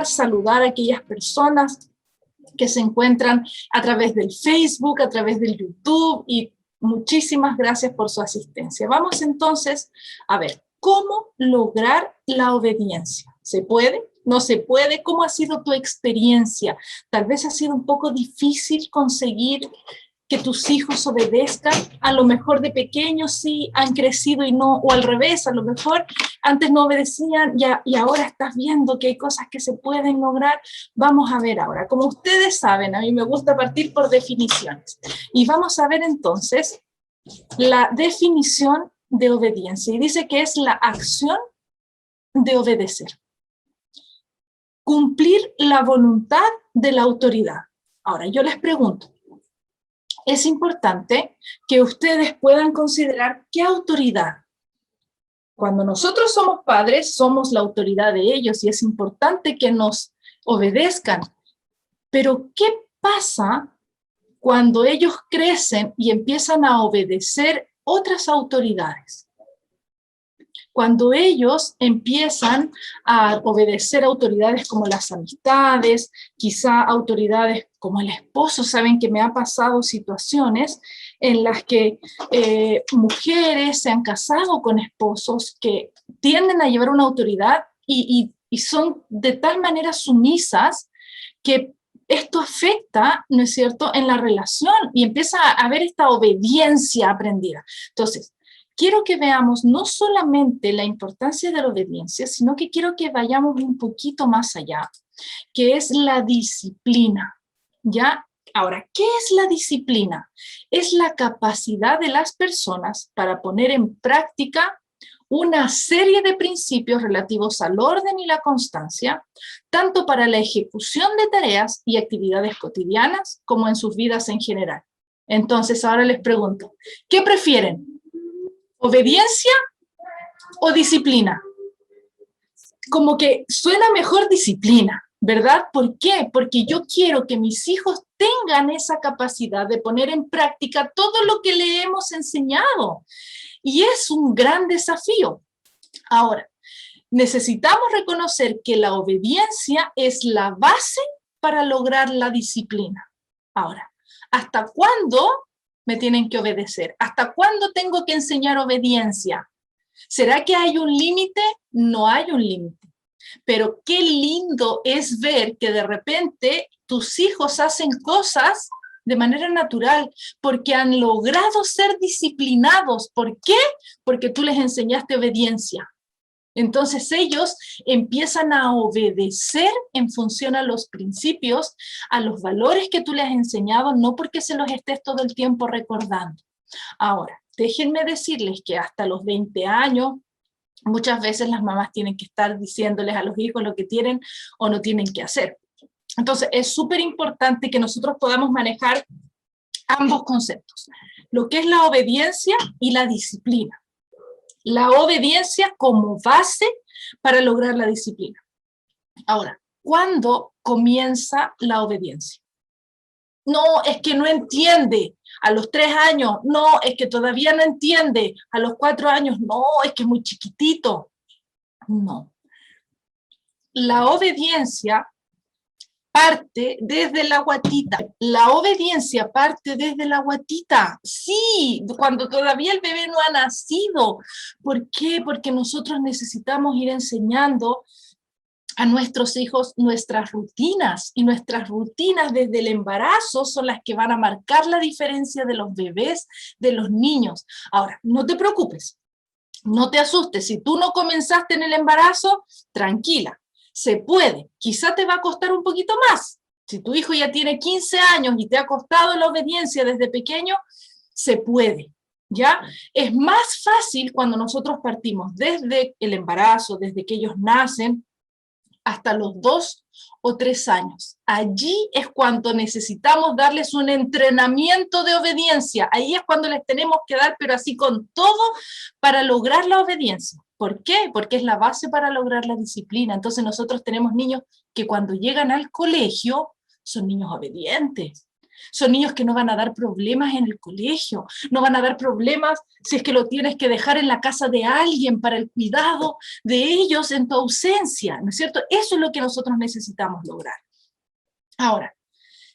saludar a aquellas personas que se encuentran a través del Facebook, a través del YouTube, y muchísimas gracias por su asistencia. Vamos entonces a ver, ¿cómo lograr la obediencia? ¿Se puede? ¿No se puede? ¿Cómo ha sido tu experiencia? Tal vez ha sido un poco difícil conseguir que tus hijos obedezcan, a lo mejor de pequeños sí han crecido y no, o al revés, a lo mejor antes no obedecían y ahora estás viendo que hay cosas que se pueden lograr. Vamos a ver ahora, como ustedes saben, a mí me gusta partir por definiciones, y vamos a ver entonces la definición de obediencia, y dice que es la acción de obedecer. Cumplir la voluntad de la autoridad. Ahora, yo les pregunto, es importante que ustedes puedan considerar qué autoridad. Cuando nosotros somos padres, somos la autoridad de ellos y es importante que nos obedezcan. Pero, ¿qué pasa cuando ellos crecen y empiezan a obedecer otras autoridades? Cuando ellos empiezan a obedecer autoridades como las amistades, quizá autoridades como el esposo, saben que me ha pasado situaciones en las que mujeres se han casado con esposos que tienden a llevar una autoridad y son de tal manera sumisas que esto afecta, ¿no es cierto?, en la relación y empieza a haber esta obediencia aprendida. Entonces, quiero que veamos no solamente la importancia de la obediencia, sino que quiero que vayamos un poquito más allá, que es la disciplina, ¿ya? Ahora, ¿qué es la disciplina? Es la capacidad de las personas para poner en práctica una serie de principios relativos al orden y la constancia, tanto para la ejecución de tareas y actividades cotidianas como en sus vidas en general. Entonces, ahora les pregunto, ¿qué prefieren? ¿Obediencia o disciplina? Como que suena mejor disciplina, ¿verdad? ¿Por qué? Porque yo quiero que mis hijos tengan esa capacidad de poner en práctica todo lo que le hemos enseñado. Y es un gran desafío. Ahora, necesitamos reconocer que la obediencia es la base para lograr la disciplina. Ahora, ¿hasta cuándo me tienen que obedecer? ¿Hasta cuándo tengo que enseñar obediencia? ¿Será que hay un límite? No hay un límite. Pero qué lindo es ver que de repente tus hijos hacen cosas de manera natural, porque han logrado ser disciplinados. ¿Por qué? Porque tú les enseñaste obediencia. Entonces ellos empiezan a obedecer en función a los principios, a los valores que tú les has enseñado, no porque se los estés todo el tiempo recordando. Ahora, déjenme decirles que hasta los 20 años, muchas veces las mamás tienen que estar diciéndoles a los hijos lo que tienen o no tienen que hacer. Entonces, es súper importante que nosotros podamos manejar ambos conceptos, lo que es la obediencia y la disciplina. La obediencia como base para lograr la disciplina. Ahora, ¿cuándo comienza la obediencia? No, es que no entiende. A los 3 años, no, es que todavía no entiende. A los 4 años, no, es que es muy chiquitito. No. La obediencia parte desde la guatita. La obediencia parte desde la guatita. Sí, cuando todavía el bebé no ha nacido. ¿Por qué? Porque nosotros necesitamos ir enseñando a nuestros hijos nuestras rutinas, y nuestras rutinas desde el embarazo son las que van a marcar la diferencia de los bebés, de los niños. Ahora, no te preocupes, no te asustes, si tú no comenzaste en el embarazo, tranquila. Se puede, quizá te va a costar un poquito más. Si tu hijo ya tiene 15 años y te ha costado la obediencia desde pequeño, se puede, ¿ya? Es más fácil cuando nosotros partimos desde el embarazo, desde que ellos nacen, hasta los 2 o 3 años. Allí es cuando necesitamos darles un entrenamiento de obediencia. Ahí es cuando les tenemos que dar, pero así con todo, para lograr la obediencia. ¿Por qué? Porque es la base para lograr la disciplina. Entonces nosotros tenemos niños que cuando llegan al colegio son niños obedientes. Son niños que no van a dar problemas en el colegio, no van a dar problemas si es que lo tienes que dejar en la casa de alguien para el cuidado de ellos en tu ausencia, ¿no es cierto? Eso es lo que nosotros necesitamos lograr. Ahora,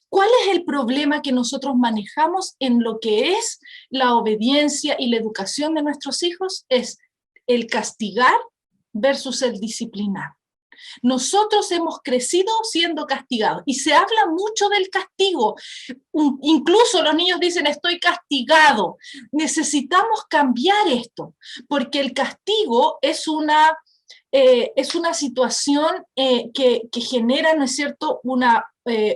¿cuál es el problema que nosotros manejamos en lo que es la obediencia y la educación de nuestros hijos? Es el castigar versus el disciplinar. Nosotros hemos crecido siendo castigados y se habla mucho del castigo. Incluso los niños dicen, estoy castigado. Necesitamos cambiar esto, porque el castigo es una situación que genera, ¿no es cierto?, una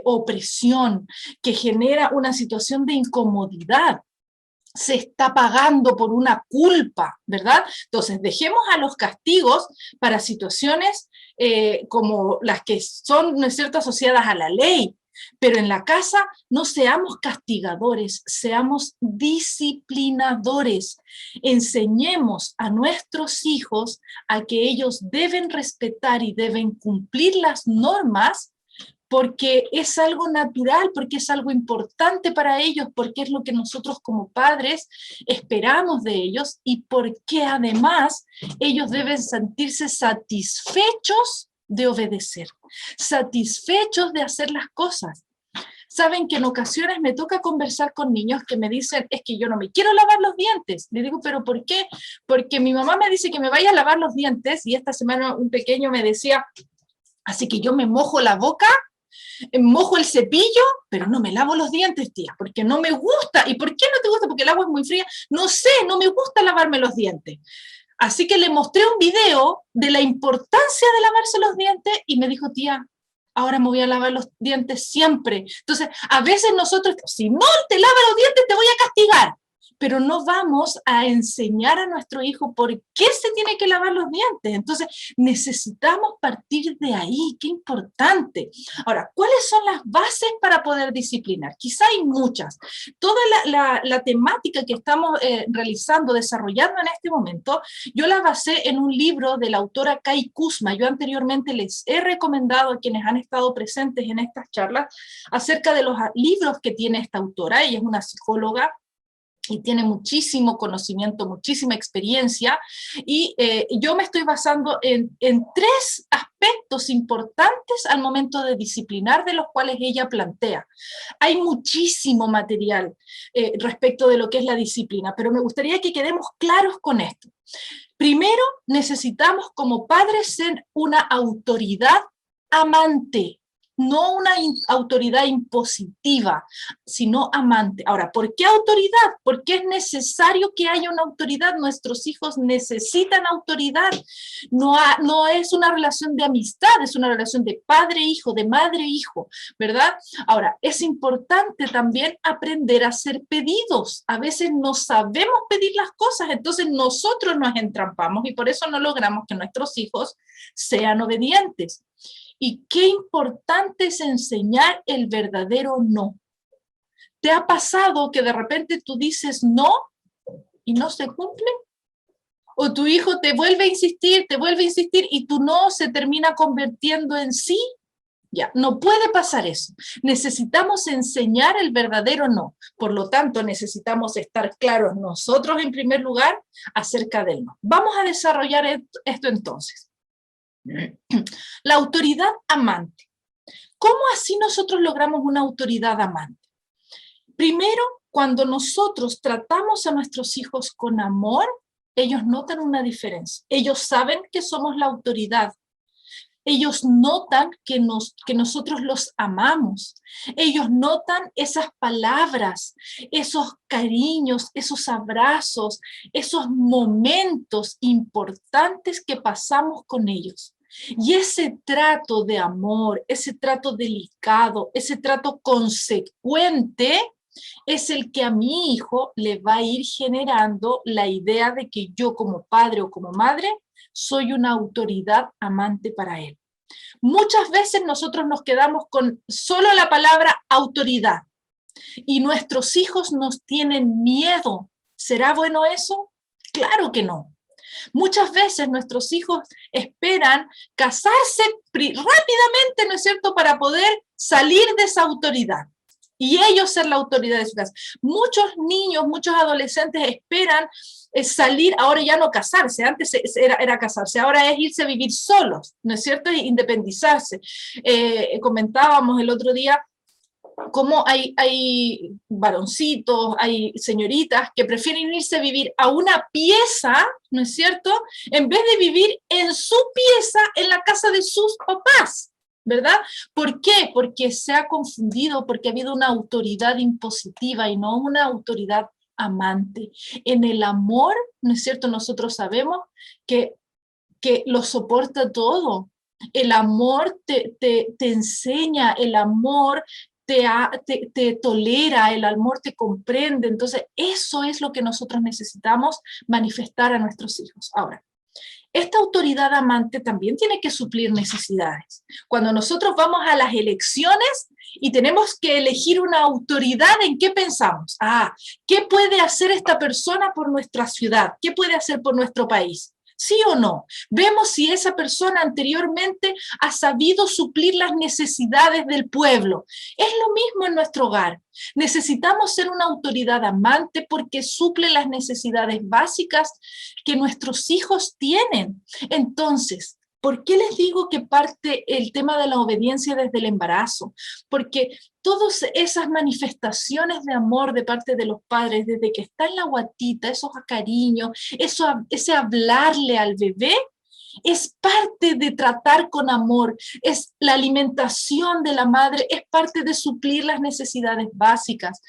opresión, que genera una situación de incomodidad. Se está pagando por una culpa, ¿verdad? Entonces, dejemos a los castigos para situaciones como las que son, ¿no es cierto?, asociadas a la ley, pero en la casa no seamos castigadores, seamos disciplinadores. Enseñemos a nuestros hijos a que ellos deben respetar y deben cumplir las normas porque es algo natural, porque es algo importante para ellos, porque es lo que nosotros como padres esperamos de ellos y porque además ellos deben sentirse satisfechos de obedecer, satisfechos de hacer las cosas. Saben que en ocasiones me toca conversar con niños que me dicen, es que yo no me quiero lavar los dientes. Le digo, ¿pero por qué? Porque mi mamá me dice que me vaya a lavar los dientes y esta semana un pequeño me decía, así que yo me mojo la boca, mojo el cepillo, pero no me lavo los dientes, tía, porque no me gusta. ¿Y por qué no te gusta? Porque el agua es muy fría. No sé, no me gusta lavarme los dientes. Así que le mostré un video de la importancia de lavarse los dientes y me dijo, tía, ahora me voy a lavar los dientes siempre. Entonces, a veces nosotros, si no te lavas los dientes, te voy a castigar. Pero no vamos a enseñar a nuestro hijo por qué se tiene que lavar los dientes. Entonces, necesitamos partir de ahí, qué importante. Ahora, ¿cuáles son las bases para poder disciplinar? Quizá hay muchas. Toda la temática que estamos realizando, desarrollando en este momento, yo la basé en un libro de la autora Kai Kusma. Yo anteriormente les he recomendado a quienes han estado presentes en estas charlas acerca de los libros que tiene esta autora. Ella es una psicóloga y tiene muchísimo conocimiento, muchísima experiencia, y yo me estoy basando en 3 aspectos importantes al momento de disciplinar, de los cuales ella plantea. Hay muchísimo material respecto de lo que es la disciplina, pero me gustaría que quedemos claros con esto. Primero, necesitamos como padres ser una autoridad amante, no una autoridad impositiva, sino amante. Ahora, ¿por qué autoridad? Porque es necesario que haya una autoridad. Nuestros hijos necesitan autoridad. No es una relación de amistad, es una relación de padre-hijo, de madre-hijo, ¿verdad? Ahora, es importante también aprender a hacer pedidos. A veces no sabemos pedir las cosas, entonces nosotros nos entrampamos y por eso no logramos que nuestros hijos sean obedientes. Y qué importante es enseñar el verdadero no. ¿Te ha pasado que de repente tú dices no y no se cumple? ¿O tu hijo te vuelve a insistir y tu no se termina convirtiendo en sí? Ya, no puede pasar eso. Necesitamos enseñar el verdadero no. Por lo tanto, necesitamos estar claros nosotros en primer lugar acerca del no. Vamos a desarrollar esto entonces. La autoridad amante. ¿Cómo así nosotros logramos una autoridad amante? Primero, cuando nosotros tratamos a nuestros hijos con amor, ellos notan una diferencia. Ellos saben que somos la autoridad. Ellos notan que nosotros los amamos. Ellos notan esas palabras, esos cariños, esos abrazos, esos momentos importantes que pasamos con ellos. Y ese trato de amor, ese trato delicado, ese trato consecuente, es el que a mi hijo le va a ir generando la idea de que yo como padre o como madre soy una autoridad amante para él. Muchas veces nosotros nos quedamos con solo la palabra autoridad y nuestros hijos nos tienen miedo. ¿Será bueno eso? Claro que no. Muchas veces nuestros hijos esperan casarse rápidamente, ¿no es cierto?, para poder salir de esa autoridad. y ellos ser la autoridad de su casa. Muchos niños, muchos adolescentes esperan salir, ahora ya no casarse, antes era casarse, ahora es irse a vivir solos, ¿no es cierto? E independizarse. Comentábamos el otro día cómo hay varoncitos, hay señoritas que prefieren irse a vivir a una pieza, ¿no es cierto?, en vez de vivir en su pieza, en la casa de sus papás, ¿verdad? ¿Por qué? Porque se ha confundido, porque ha habido una autoridad impositiva y no una autoridad amante. En el amor, ¿no es cierto?, nosotros sabemos que lo soporta todo. El amor te enseña, el amor te tolera, el amor te comprende. Entonces, eso es lo que nosotros necesitamos manifestar a nuestros hijos. Ahora, esta autoridad amante también tiene que suplir necesidades. Cuando nosotros vamos a las elecciones y tenemos que elegir una autoridad, ¿en qué pensamos? ¿Qué puede hacer esta persona por nuestra ciudad? ¿Qué puede hacer por nuestro país? ¿Sí o no? Vemos si esa persona anteriormente ha sabido suplir las necesidades del pueblo. Es lo mismo en nuestro hogar. Necesitamos ser una autoridad amante porque suple las necesidades básicas que nuestros hijos tienen. Entonces, ¿por qué les digo que parte el tema de la obediencia desde el embarazo? Porque todas esas manifestaciones de amor de parte de los padres, desde que está en la guatita, esos cariños, ese hablarle al bebé, es parte de tratar con amor, es la alimentación de la madre, es parte de suplir las necesidades básicas.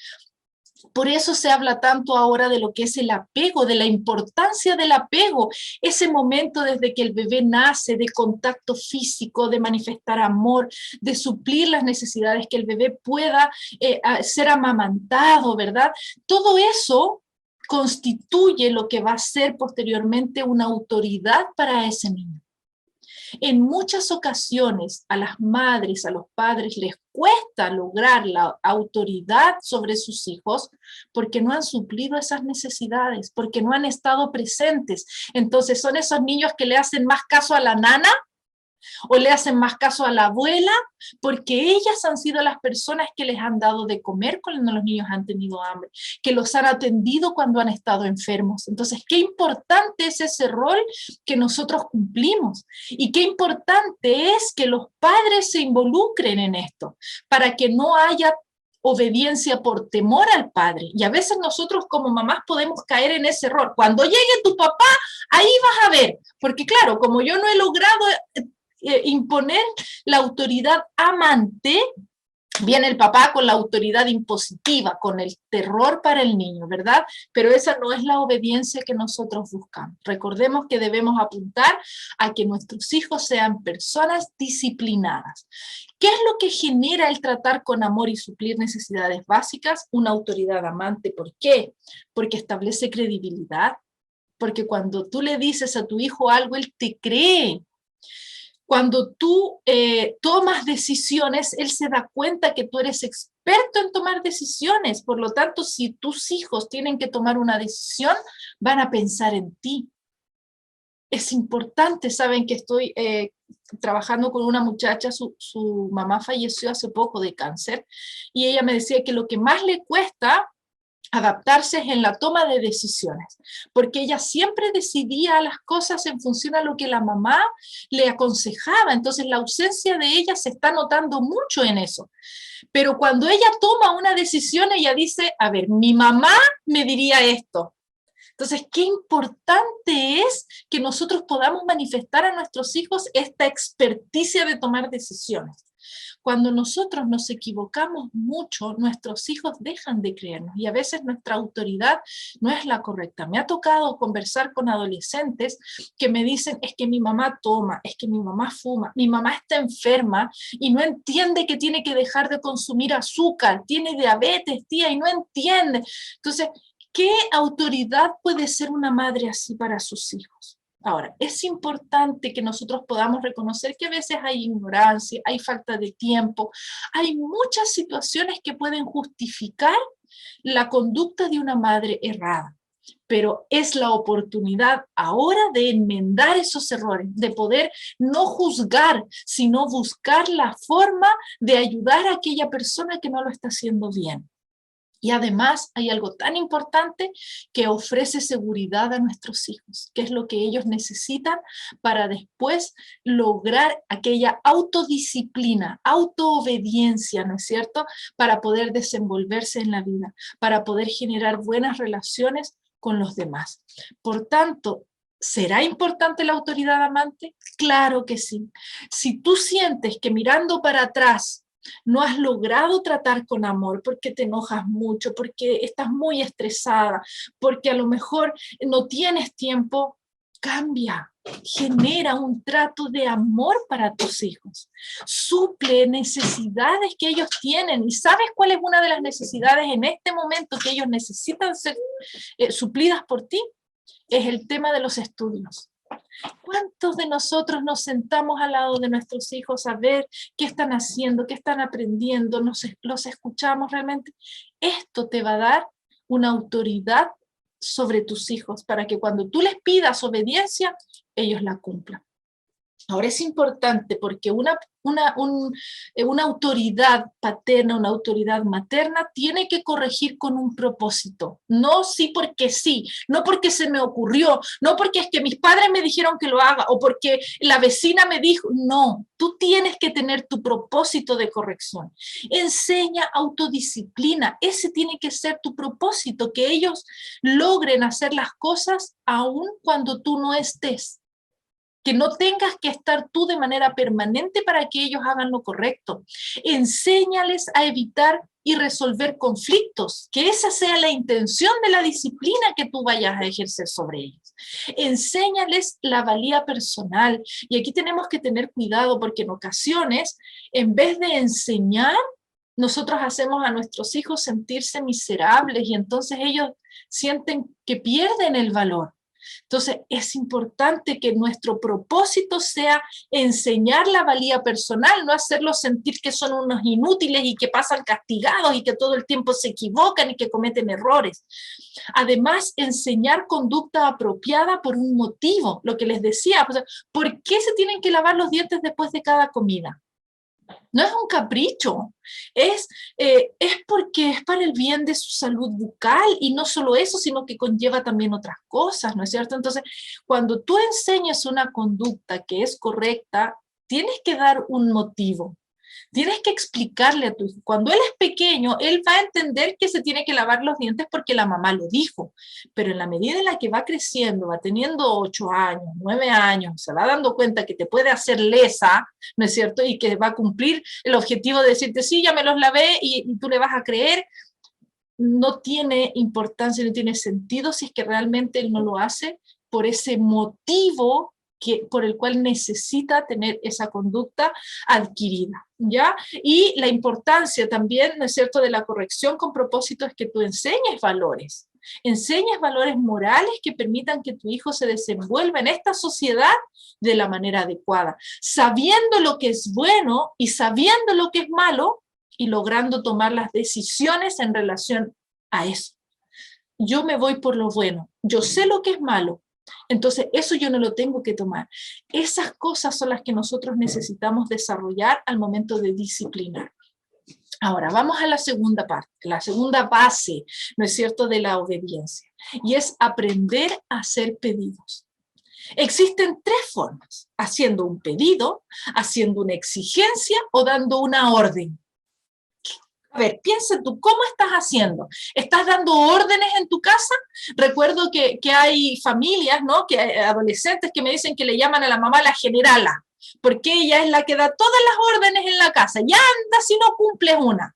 Por eso se habla tanto ahora de lo que es el apego, de la importancia del apego, ese momento desde que el bebé nace, de contacto físico, de manifestar amor, de suplir las necesidades, que el bebé pueda ser amamantado, ¿verdad? Todo eso constituye lo que va a ser posteriormente una autoridad para ese niño. En muchas ocasiones a las madres, a los padres les cuesta lograr la autoridad sobre sus hijos porque no han suplido esas necesidades, porque no han estado presentes. Entonces son esos niños que le hacen más caso a la nana o le hacen más caso a la abuela, porque ellas han sido las personas que les han dado de comer cuando los niños han tenido hambre, que los han atendido cuando han estado enfermos. Entonces, qué importante es ese rol que nosotros cumplimos y qué importante es que los padres se involucren en esto, para que no haya obediencia por temor al padre. Y a veces nosotros como mamás podemos caer en ese error. Cuando llegue tu papá, ahí vas a ver, porque claro, como yo no he logrado imponer la autoridad amante, viene el papá con la autoridad impositiva, con el terror para el niño, ¿verdad? Pero esa no es la obediencia que nosotros buscamos. Recordemos que debemos apuntar a que nuestros hijos sean personas disciplinadas. ¿Qué es lo que genera el tratar con amor y suplir necesidades básicas? Una autoridad amante. ¿Por qué? Porque establece credibilidad. Porque cuando tú le dices a tu hijo algo, él te cree. Cuando tú tomas decisiones, él se da cuenta que tú eres experto en tomar decisiones. Por lo tanto, si tus hijos tienen que tomar una decisión, van a pensar en ti. Es importante, saben que estoy trabajando con una muchacha, su mamá falleció hace poco de cáncer, y ella me decía que lo que más le cuesta adaptarse en la toma de decisiones, porque ella siempre decidía las cosas en función a lo que la mamá le aconsejaba. Entonces la ausencia de ella se está notando mucho en eso. Pero cuando ella toma una decisión, ella dice, a ver, mi mamá me diría esto. Entonces, qué importante es que nosotros podamos manifestar a nuestros hijos esta experticia de tomar decisiones. Cuando nosotros nos equivocamos mucho, nuestros hijos dejan de creernos y a veces nuestra autoridad no es la correcta. Me ha tocado conversar con adolescentes que me dicen, es que mi mamá toma, es que mi mamá fuma, mi mamá está enferma y no entiende que tiene que dejar de consumir azúcar, tiene diabetes, tía, y no entiende. Entonces, ¿qué autoridad puede ser una madre así para sus hijos? Ahora, es importante que nosotros podamos reconocer que a veces hay ignorancia, hay falta de tiempo, hay muchas situaciones que pueden justificar la conducta de una madre errada. pero es la oportunidad ahora de enmendar esos errores, de poder no juzgar, sino buscar la forma de ayudar a aquella persona que no lo está haciendo bien. Y además hay algo tan importante que ofrece seguridad a nuestros hijos, que es lo que ellos necesitan para después lograr aquella autodisciplina, autoobediencia, ¿no es cierto?, para poder desenvolverse en la vida, para poder generar buenas relaciones con los demás. Por tanto, ¿será importante la autoridad amante? Claro que sí. Si tú sientes que mirando para atrás no has logrado tratar con amor porque te enojas mucho, porque estás muy estresada, porque a lo mejor no tienes tiempo, cambia, genera un trato de amor para tus hijos, suple necesidades que ellos tienen. ¿Y sabes cuál es una de las necesidades en este momento que ellos necesitan ser suplidas por ti? Es el tema de los estudios. ¿Cuántos de nosotros nos sentamos al lado de nuestros hijos a ver qué están haciendo, qué están aprendiendo, los escuchamos realmente? Esto te va a dar una autoridad sobre tus hijos para que cuando tú les pidas obediencia, ellos la cumplan. Ahora es importante porque una autoridad paterna, una autoridad materna tiene que corregir con un propósito. No sí, no porque se me ocurrió, no porque es que mis padres me dijeron que lo haga o porque la vecina me dijo. No, tú tienes que tener tu propósito de corrección. Enseña autodisciplina, ese tiene que ser tu propósito, que ellos logren hacer las cosas aun cuando tú no estés. Que no tengas que estar tú de manera permanente para que ellos hagan lo correcto. Enséñales a evitar y resolver conflictos, que esa sea la intención de la disciplina que tú vayas a ejercer sobre ellos. Enséñales la valía personal, y aquí tenemos que tener cuidado porque en ocasiones, en vez de enseñar, nosotros hacemos a nuestros hijos sentirse miserables y entonces ellos sienten que pierden el valor. Entonces, es importante que nuestro propósito sea enseñar la valía personal, no hacerlos sentir que son unos inútiles y que pasan castigados y que todo el tiempo se equivocan y que cometen errores. Además, enseñar conducta apropiada por un motivo, lo que les decía, ¿por qué se tienen que lavar los dientes después de cada comida? No es un capricho, es porque es para el bien de su salud bucal, y no solo eso, sino que conlleva también otras cosas, ¿no es cierto? Entonces, cuando tú enseñas una conducta que es correcta, tienes que dar un motivo. Tienes que explicarle a tu hijo. Cuando él es pequeño, él va a entender que se tiene que lavar los dientes porque la mamá lo dijo. Pero en la medida en la que va creciendo, va teniendo 8 años, 9 años, se va dando cuenta que te puede hacer lesa, ¿no es cierto? Y que va a cumplir el objetivo de decirte, sí, ya me los lavé, y tú le vas a creer. No tiene importancia, no tiene sentido si es que realmente él no lo hace por ese motivo por el cual necesita tener esa conducta adquirida, ¿ya? Y la importancia también, ¿no es cierto?, de la corrección con propósito es que tú enseñes valores morales que permitan que tu hijo se desenvuelva en esta sociedad de la manera adecuada, sabiendo lo que es bueno y sabiendo lo que es malo, y logrando tomar las decisiones en relación a eso. Yo me voy por lo bueno, yo sé lo que es malo, entonces eso yo no lo tengo que tomar. Esas cosas son las que nosotros necesitamos desarrollar al momento de disciplinar. Ahora, vamos a la segunda parte, la segunda base, ¿no es cierto?, de la obediencia, y es aprender a hacer pedidos. Existen 3 formas: haciendo un pedido, haciendo una exigencia o dando una orden. A ver, piensa tú, ¿cómo estás haciendo? ¿Estás dando órdenes en tu casa? Recuerdo que hay familias, ¿no?, que hay adolescentes que me dicen que le llaman a la mamá la generala, porque ella es la que da todas las órdenes en la casa, y anda si no cumples una.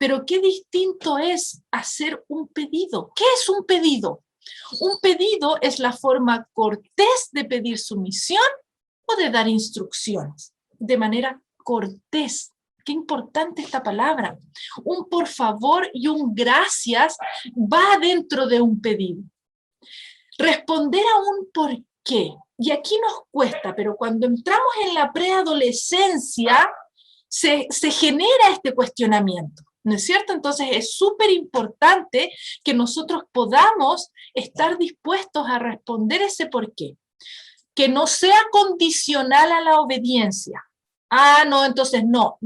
Pero qué distinto es hacer un pedido. ¿Qué es un pedido? Un pedido es la forma cortés de pedir sumisión o de dar instrucciones, de manera cortés. Qué importante esta palabra. Un por favor y un gracias va dentro de un pedido. Responder a un por qué. Y aquí nos cuesta, pero cuando entramos en la preadolescencia se genera este cuestionamiento. ¿no es cierto? Entonces es súper importante que nosotros podamos estar dispuestos a responder ese por qué. Que no sea condicional a la obediencia. Ah, no, entonces no.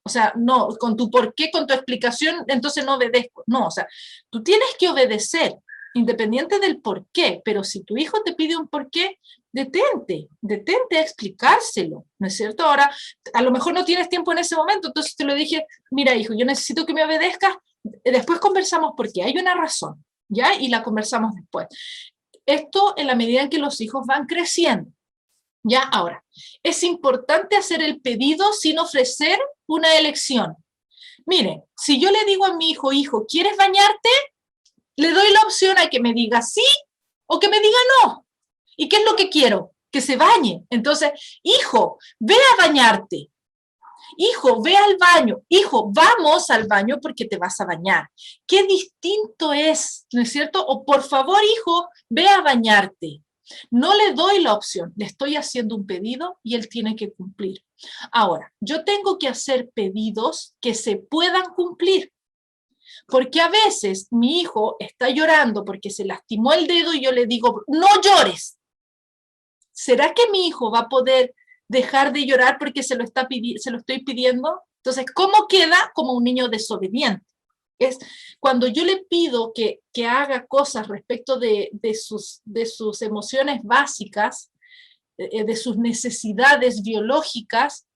O sea, no, con tu por qué, con tu explicación, entonces no obedezco. No, o sea, tú tienes que obedecer, independiente del por qué, pero si tu hijo te pide un por qué, detente a explicárselo, ¿no es cierto? Ahora, a lo mejor no tienes tiempo en ese momento, entonces te lo dije, mira hijo, yo necesito que me obedezcas, después conversamos porque hay una razón, ¿ya? Y la conversamos después. Esto en la medida en que los hijos van creciendo. Ya, ahora, es importante hacer el pedido sin ofrecer una elección. Mire, si yo le digo a mi hijo, hijo, ¿quieres bañarte? Le doy la opción a que me diga sí o que me diga no. ¿Y qué es lo que quiero? Que se bañe. Entonces, hijo, ve a bañarte. Hijo, ve al baño. Hijo, vamos al baño porque te vas a bañar. Qué distinto es, ¿no es cierto? O por favor, hijo, ve a bañarte. No le doy la opción, le estoy haciendo un pedido y él tiene que cumplir. Ahora, yo tengo que hacer pedidos que se puedan cumplir. Porque a veces mi hijo está llorando porque se lastimó el dedo y yo le digo, no llores. ¿Será que mi hijo va a poder dejar de llorar porque se lo estoy pidiendo? Entonces, ¿cómo queda? Como un niño desobediente. Es cuando yo le pido que haga cosas respecto de sus emociones básicas, de sus necesidades biológicas,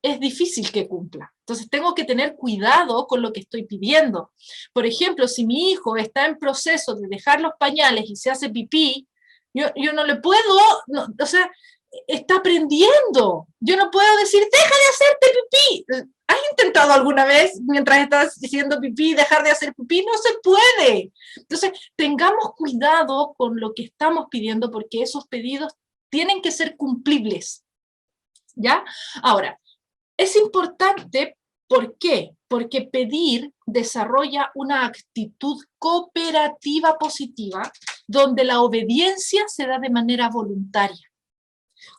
es difícil que cumpla. Entonces tengo que tener cuidado con lo que estoy pidiendo. Por ejemplo, si mi hijo está en proceso de dejar los pañales y se hace pipí, yo no le puedo, no, o sea, está aprendiendo. Yo no puedo decir, deja de hacerte pipí. ¿Has intentado alguna vez, mientras estás haciendo pipí, dejar de hacer pipí? No se puede. Entonces, tengamos cuidado con lo que estamos pidiendo, porque esos pedidos tienen que ser cumplibles. ¿Ya? Ahora, es importante, ¿por qué? Porque pedir desarrolla una actitud cooperativa positiva, donde la obediencia se da de manera voluntaria.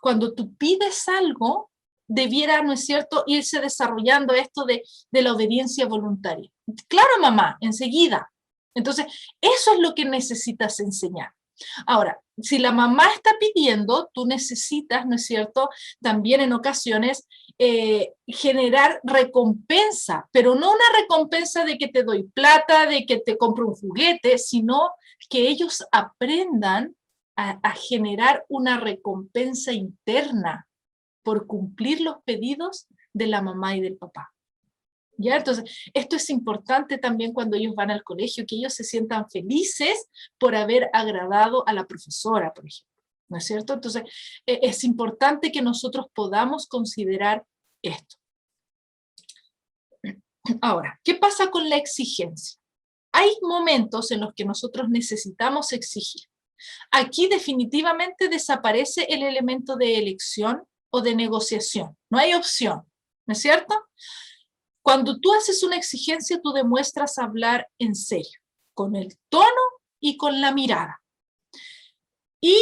Cuando tú pides algo, debiera, ¿no es cierto?, irse desarrollando esto de la obediencia voluntaria. Claro, mamá, enseguida. Entonces, eso es lo que necesitas enseñar. Ahora, si la mamá está pidiendo, tú necesitas, ¿no es cierto?, también en ocasiones generar recompensa, pero no una recompensa de que te doy plata, de que te compro un juguete, sino que ellos aprendan a generar una recompensa interna por cumplir los pedidos de la mamá y del papá. ¿Ya? Entonces, esto es importante también cuando ellos van al colegio, que ellos se sientan felices por haber agradado a la profesora, por ejemplo. ¿No es cierto? Entonces, es importante que nosotros podamos considerar esto. Ahora, ¿qué pasa con la exigencia? Hay momentos en los que nosotros necesitamos exigir. Aquí definitivamente desaparece el elemento de elección o de negociación. No hay opción, ¿no es cierto? Cuando tú haces una exigencia, tú demuestras hablar en serio, con el tono y con la mirada. Y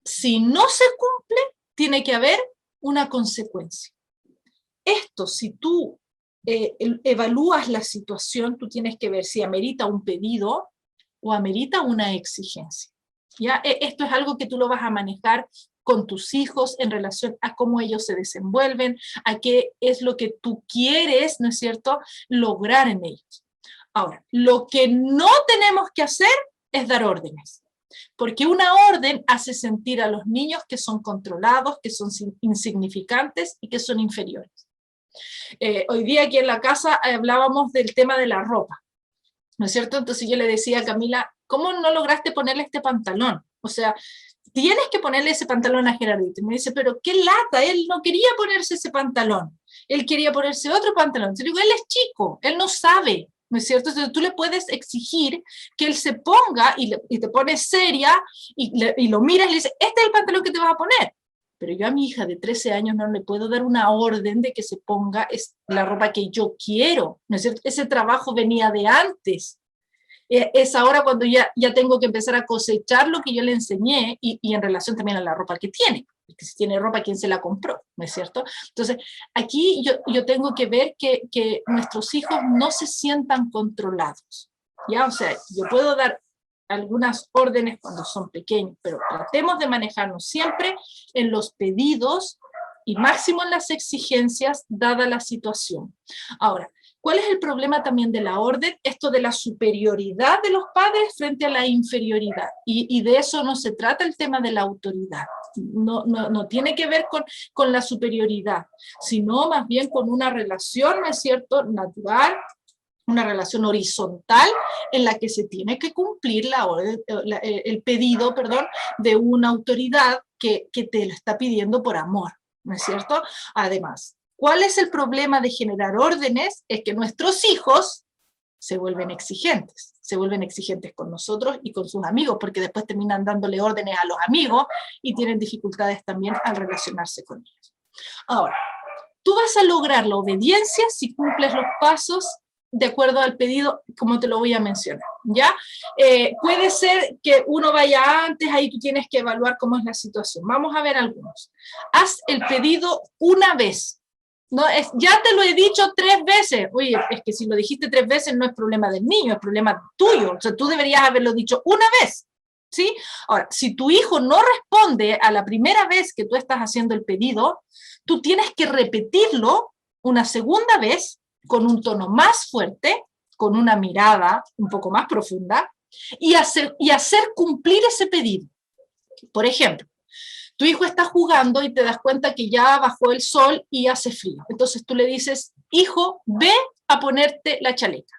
si no se cumple, tiene que haber una consecuencia. Esto, si tú evalúas la situación, tú tienes que ver si amerita un pedido o amerita una exigencia. ¿Ya? Esto es algo que tú lo vas a manejar con tus hijos en relación a cómo ellos se desenvuelven, a qué es lo que tú quieres, ¿no es cierto?, lograr en ellos. Ahora, lo que no tenemos que hacer es dar órdenes, porque una orden hace sentir a los niños que son controlados, que son insignificantes y que son inferiores. Hoy día aquí en la casa hablábamos del tema de la ropa, ¿no es cierto? Entonces yo le decía a Camila, ¿cómo no lograste ponerle este pantalón? O sea, tienes que ponerle ese pantalón a Gerardito. Y me dice, pero qué lata, él no quería ponerse ese pantalón, él quería ponerse otro pantalón. Entonces digo, él es chico, él no sabe, ¿no es cierto? Entonces tú le puedes exigir que él se ponga y te pones seria y lo miras y le dices, este es el pantalón que te vas a poner. Pero yo a mi hija de 13 años no le puedo dar una orden de que se ponga la ropa que yo quiero, ¿no es cierto? Ese trabajo venía de antes. Es ahora cuando ya tengo que empezar a cosechar lo que yo le enseñé y en relación también a la ropa que tiene, Porque si tiene ropa, ¿quién se la compró? ¿No es cierto? Entonces, aquí yo tengo que ver que nuestros hijos no se sientan controlados, ¿ya? O sea, yo puedo dar algunas órdenes cuando son pequeños, pero tratemos de manejarnos siempre en los pedidos y máximo en las exigencias, dada la situación. Ahora, ¿cuál es el problema también de la orden? Esto de la superioridad de los padres frente a la inferioridad. Y de eso no se trata el tema de la autoridad. No tiene que ver con la superioridad, sino más bien con una relación, ¿no es cierto?, natural, una relación horizontal en la que se tiene que cumplir el pedido, perdón, de una autoridad que te lo está pidiendo por amor, ¿no es cierto? Además, ¿cuál es el problema de generar órdenes? Es que nuestros hijos se vuelven exigentes con nosotros y con sus amigos, porque después terminan dándole órdenes a los amigos y tienen dificultades también al relacionarse con ellos. Ahora, tú vas a lograr la obediencia si cumples los pasos de acuerdo al pedido, como te lo voy a mencionar, ¿ya? Puede ser que uno vaya antes, ahí tú tienes que evaluar cómo es la situación. Vamos a ver algunos. Haz el pedido una vez. No, ya te lo he dicho 3 veces. Oye, es que si lo dijiste 3 veces no es problema del niño, es problema tuyo. O sea, tú deberías haberlo dicho una vez, ¿sí? Ahora, si tu hijo no responde a la primera vez que tú estás haciendo el pedido, tú tienes que repetirlo una segunda vez con un tono más fuerte, con una mirada un poco más profunda, y hacer cumplir ese pedido. Por ejemplo, tu hijo está jugando y te das cuenta que ya bajó el sol y hace frío. Entonces tú le dices, hijo, ve a ponerte la chaleca.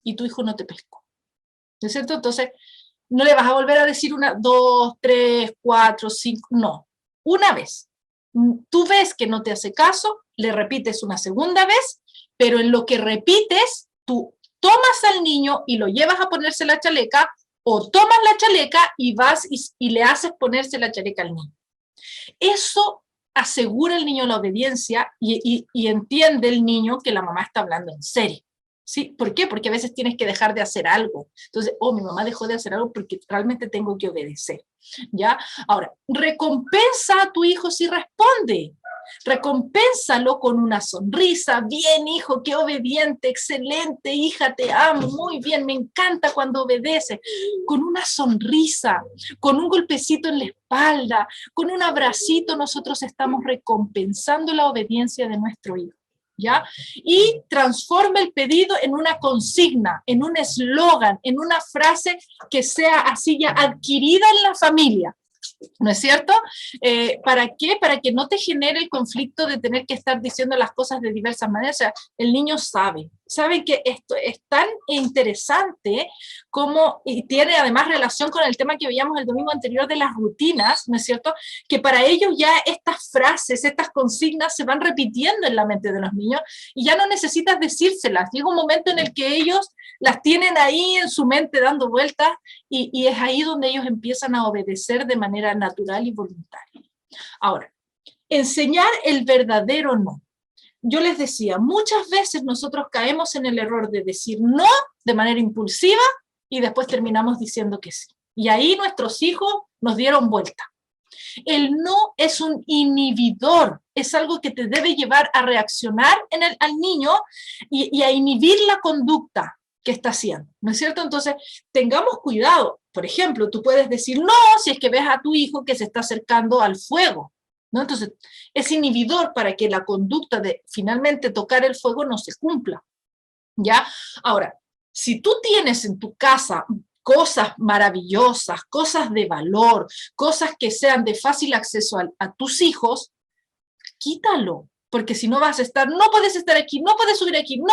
Y tu hijo no te pescó. ¿No es cierto? Entonces, no le vas a volver a decir 1, 2, 3, 4, 5, no. Una vez. Tú ves que no te hace caso, le repites una segunda vez, pero en lo que repites, tú tomas al niño y lo llevas a ponerse la chaleca, o tomas la chaleca y vas y le haces ponerse la chaleca al niño. Eso asegura al niño la obediencia y entiende el niño que la mamá está hablando en serio. ¿Sí? ¿Por qué? Porque a veces tienes que dejar de hacer algo. Entonces, mi mamá dejó de hacer algo porque realmente tengo que obedecer. ¿Ya? Ahora, recompensa a tu hijo si responde. Recompénsalo con una sonrisa. Bien, hijo, qué obediente, excelente, hija, te amo, muy bien, me encanta cuando obedece. Con una sonrisa, con un golpecito en la espalda, con un abracito, nosotros estamos recompensando la obediencia de nuestro hijo. ¿Ya? Y transforma el pedido en una consigna, en un eslogan, en una frase que sea así ya adquirida en la familia. ¿No es cierto? ¿Para qué? Para que no te genere el conflicto de tener que estar diciendo las cosas de diversas maneras. O sea, el niño sabe que esto es tan interesante como, y tiene además relación con el tema que veíamos el domingo anterior de las rutinas, ¿no es cierto? Que para ellos ya estas frases, estas consignas se van repitiendo en la mente de los niños y ya no necesitas decírselas. Llega un momento en el que ellos las tienen ahí en su mente dando vueltas y es ahí donde ellos empiezan a obedecer de manera natural y voluntaria. Ahora, enseñar el verdadero no. Yo les decía, muchas veces nosotros caemos en el error de decir no de manera impulsiva y después terminamos diciendo que sí. Y ahí nuestros hijos nos dieron vuelta. El no es un inhibidor, es algo que te debe llevar a reaccionar al niño y a inhibir la conducta que está haciendo, ¿no es cierto? Entonces, tengamos cuidado. Por ejemplo, tú puedes decir no si es que ves a tu hijo que se está acercando al fuego, ¿no? Entonces, es inhibidor para que la conducta de finalmente tocar el fuego no se cumpla, ¿ya? Ahora, si tú tienes en tu casa cosas maravillosas, cosas de valor, cosas que sean de fácil acceso a tus hijos, quítalo, porque si no vas a estar, no puedes estar aquí, no puedes subir aquí, no.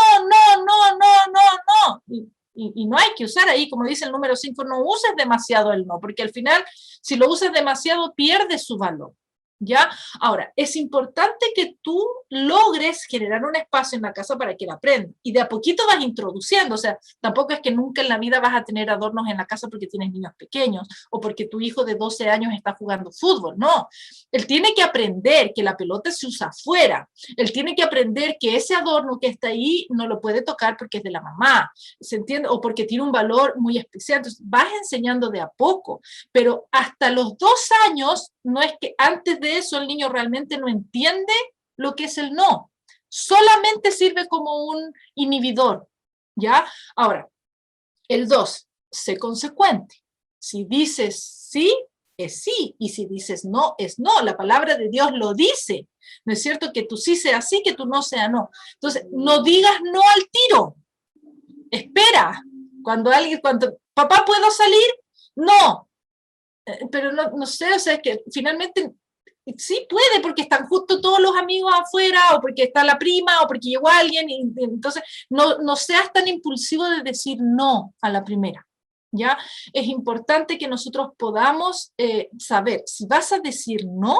Y no hay que usar ahí, como dice el número 5, no uses demasiado el no, porque al final, si lo usas demasiado, pierde su valor. ¿Ya? Ahora, es importante que tú logres generar un espacio en la casa para que la aprenda. Y de a poquito vas introduciendo, o sea, tampoco es que nunca en la vida vas a tener adornos en la casa porque tienes niños pequeños o porque tu hijo de 12 años está jugando fútbol, no. Él tiene que aprender que la pelota se usa afuera. Él tiene que aprender que ese adorno que está ahí no lo puede tocar porque es de la mamá, ¿se entiende? O porque tiene un valor muy especial. Entonces, vas enseñando de a poco, pero hasta los 2 años, no es que antes de de eso el niño realmente no entiende lo que es el no. Solamente sirve como un inhibidor, ¿ya? Ahora, el 2, sé consecuente. Si dices sí, es sí, y si dices no, es no. La palabra de Dios lo dice. ¿No es cierto? Que tu sí sea sí, que tu no sea no. Entonces, no digas no al tiro. Espera. Cuando papá, ¿puedo salir? No. Pero no sé, o sea, es que finalmente sí puede, porque están justo todos los amigos afuera, o porque está la prima, o porque llegó alguien, y entonces no seas tan impulsivo de decir no a la primera, ¿ya? Es importante que nosotros podamos saber, si vas a decir no,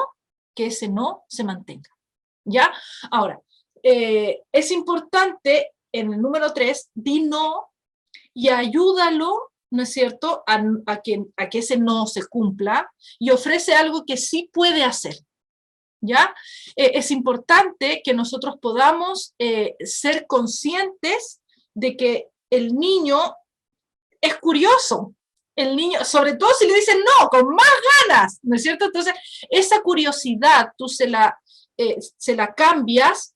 que ese no se mantenga, ¿ya? Ahora, es importante, en el número 3, di no y ayúdalo, ¿no es cierto?, a que ese no se cumpla, y ofrece algo que sí puede hacer, ¿ya? Es importante que nosotros podamos ser conscientes de que el niño es curioso. El niño, sobre todo si le dicen no, con más ganas, ¿no es cierto? Entonces, esa curiosidad tú se la cambias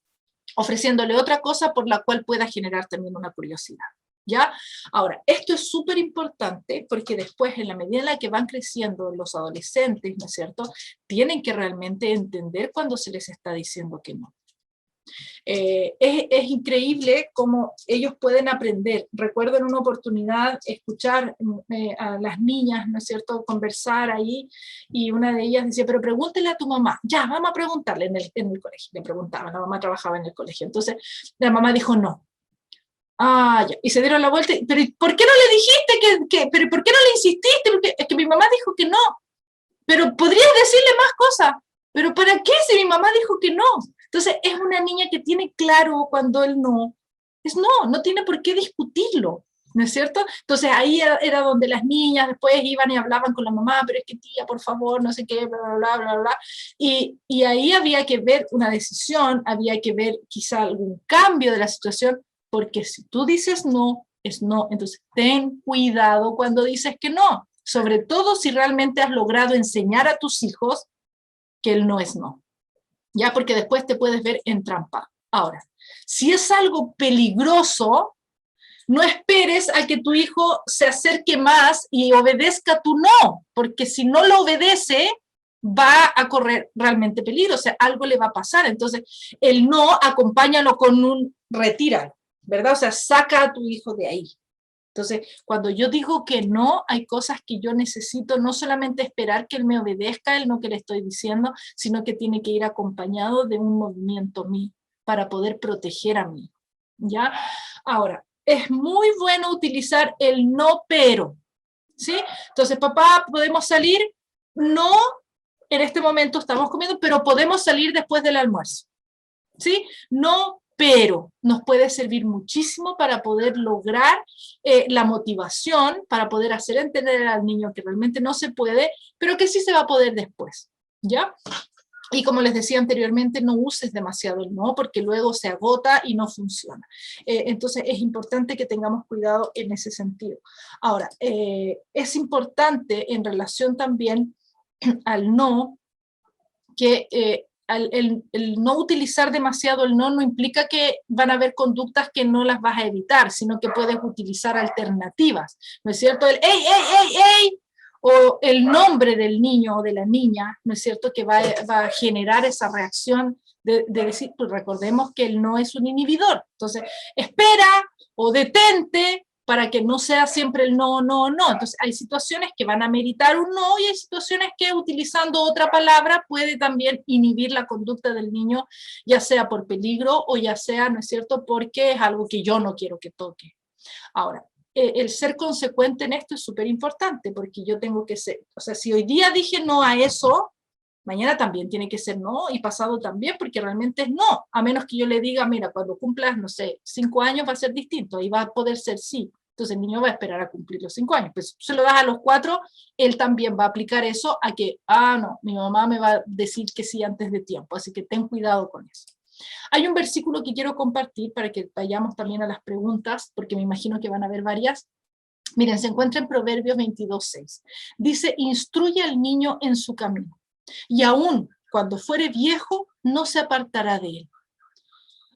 ofreciéndole otra cosa por la cual pueda generar también una curiosidad, ¿ya? Ahora, esto es súper importante porque después, en la medida en la que van creciendo los adolescentes, ¿no es cierto?, tienen que realmente entender cuando se les está diciendo que no. Es increíble cómo ellos pueden aprender. Recuerdo en una oportunidad escuchar a las niñas, ¿no es cierto?, conversar ahí, y una de ellas decía, pero pregúntele a tu mamá. Ya, vamos a preguntarle en el colegio. Le preguntaba, la mamá trabajaba en el colegio. Entonces, la mamá dijo no. Ah, ya. Y se dieron la vuelta. Pero ¿por qué no le dijiste pero ¿por qué no le insististe? Porque es que mi mamá dijo que no. Pero podrías decirle más cosas. ¿Pero para qué si mi mamá dijo que no? Entonces, es una niña que tiene claro cuando el no es no tiene por qué discutirlo, ¿no es cierto? Entonces, ahí era donde las niñas después iban y hablaban con la mamá, pero es que tía, por favor, no sé qué, bla, bla, bla, bla, bla. Y ahí había que ver una decisión, había que ver quizá algún cambio de la situación, porque si tú dices no, es no. Entonces, ten cuidado cuando dices que no, sobre todo si realmente has logrado enseñar a tus hijos que el no es no, ya, porque después te puedes ver en trampa. Ahora, si es algo peligroso, no esperes a que tu hijo se acerque más y obedezca tu no, porque si no lo obedece, va a correr realmente peligro, o sea, algo le va a pasar. Entonces, el no, acompáñalo con un retíralo, ¿verdad? O sea, saca a tu hijo de ahí. Entonces, cuando yo digo que no, hay cosas que yo necesito no solamente esperar que él me obedezca el no que le estoy diciendo, sino que tiene que ir acompañado de un movimiento mío para poder proteger a mí, ¿ya? Ahora, es muy bueno utilizar el no pero, ¿sí? Entonces, papá, ¿podemos salir? No, en este momento estamos comiendo, pero podemos salir después del almuerzo, ¿sí? No, pero nos puede servir muchísimo para poder lograr la motivación, para poder hacer entender al niño que realmente no se puede, pero que sí se va a poder después, ¿ya? Y como les decía anteriormente, no uses demasiado el no, porque luego se agota y no funciona. Entonces es importante que tengamos cuidado en ese sentido. Ahora, es importante en relación también al no, que el no utilizar demasiado el no implica que van a haber conductas que no las vas a evitar, sino que puedes utilizar alternativas, ¿no es cierto? El ¡ey, ey, ey, ey! O el nombre del niño o de la niña, ¿no es cierto?, que va a generar esa reacción de decir, pues recordemos que el no es un inhibidor. Entonces, espera o detente, para que no sea siempre el no, no, no. Entonces, hay situaciones que van a meritar un no y hay situaciones que utilizando otra palabra puede también inhibir la conducta del niño, ya sea por peligro o ya sea, ¿no es cierto?, porque es algo que yo no quiero que toque. Ahora, el ser consecuente en esto es súper importante, porque yo tengo que ser, o sea, si hoy día dije no a eso, mañana también tiene que ser no, y pasado también, porque realmente es no, a menos que yo le diga, mira, cuando cumplas, no sé, 5 años va a ser distinto, y va a poder ser sí. Entonces el niño va a esperar a cumplir los 5 años. Pues si tú se lo das a los 4, él también va a aplicar eso a que, no, mi mamá me va a decir que sí antes de tiempo, así que ten cuidado con eso. Hay un versículo que quiero compartir para que vayamos también a las preguntas, porque me imagino que van a haber varias. Miren, se encuentra en Proverbios 22:6. Dice, instruye al niño en su camino, y aún cuando fuere viejo, no se apartará de él.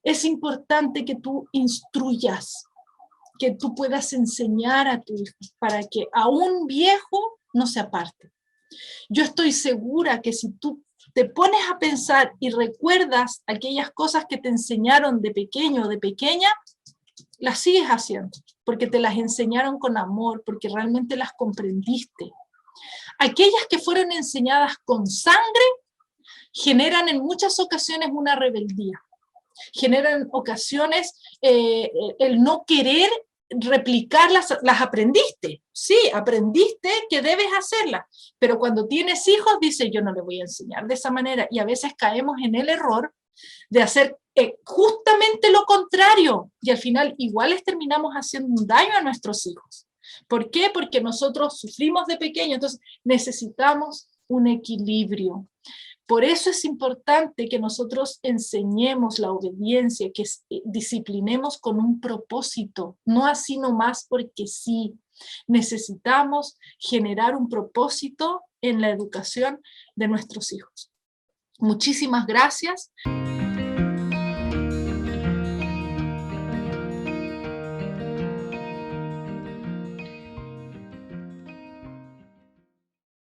Es importante que tú instruyas, que tú puedas enseñar a tu hijo para que aún viejo no se aparte. Yo estoy segura que si tú te pones a pensar y recuerdas aquellas cosas que te enseñaron de pequeño o de pequeña, las sigues haciendo, porque te las enseñaron con amor, porque realmente las comprendiste. Aquellas que fueron enseñadas con sangre generan en muchas ocasiones una rebeldía, generan ocasiones el no querer replicarlas, las aprendiste, sí, aprendiste que debes hacerlas, pero cuando tienes hijos dices yo no le voy a enseñar de esa manera, y a veces caemos en el error de hacer justamente lo contrario, y al final igual les terminamos haciendo un daño a nuestros hijos. ¿Por qué? Porque nosotros sufrimos de pequeño, entonces necesitamos un equilibrio. Por eso es importante que nosotros enseñemos la obediencia, que disciplinemos con un propósito, no así nomás porque sí. Necesitamos generar un propósito en la educación de nuestros hijos. Muchísimas gracias.